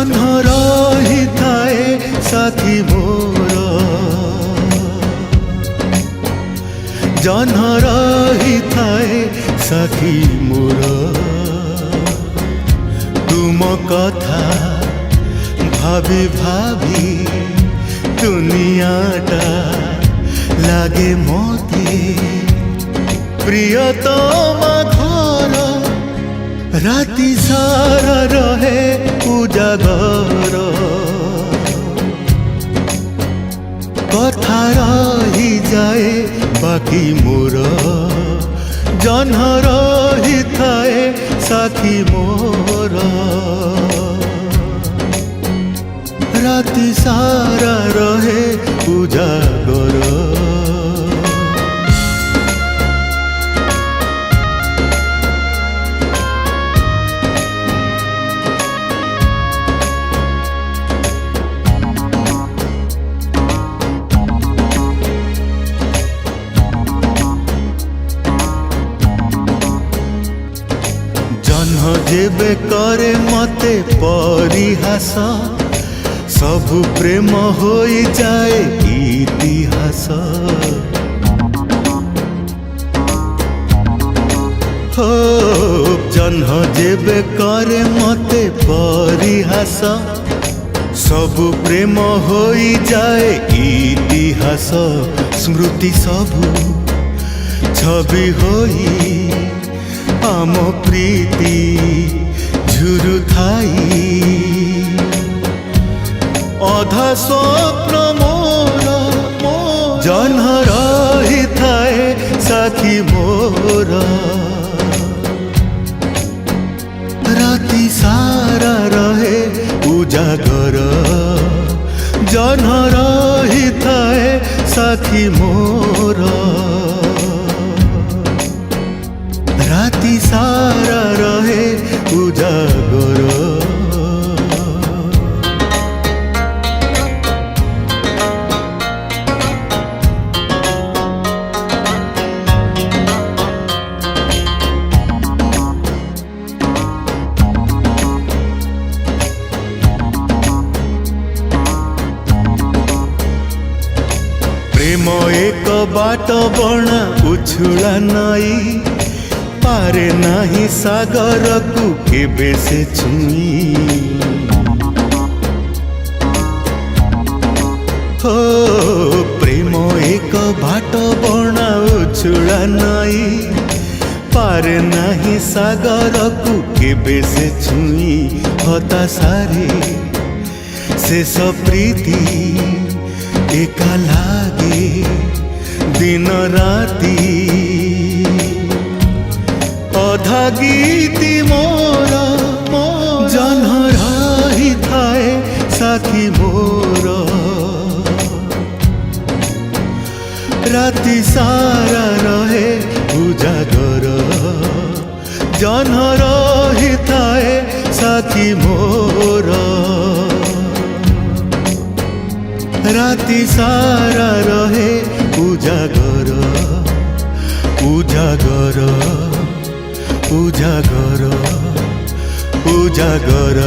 जन्म रही थाए साथी मोर, जन्म रही थाए साथी मोर। तुम कथा भाभी भाभी दुनियाटा लागे मते प्रियतम घर। राति सारा रहे उजागर, कथा रही जाए बाकी मोर। जन्म रही थाए साथी मोर, राति सारा रहे उजागर। जन्म जेबे करे मते परिहास, सबु प्रेम होई जाए इतिहास। हो जन्म जेबे करे मते परिहास, सबु प्रेम होई जाए इतिहास। स्मृति सबु छवि होई आम प्रीति झुरु थाई। अधा स्वप्न मोर जन्म रही थाए साथी मोर। राति सारा रहे उजागर, जन्म रही थाए साथी मोर। राति सारा रहे उजागर। प्रेम एक बाट बणा उछुला नई, पारे नाही सागर को केबे से छुई। हो प्रेम एक बाट बणा उछुला नई, पारे नाही सागर को केबे से छुई। हताशारे शेष प्रीति एका लागे दिन राति। अधा गीति मोर जन्म रही थाए साथी मोर। राति सारा रहे उजागर, जन्म रही थाए साथी मोर। राति सारा रहे उजागर, उजागर, उजागर, उजागर।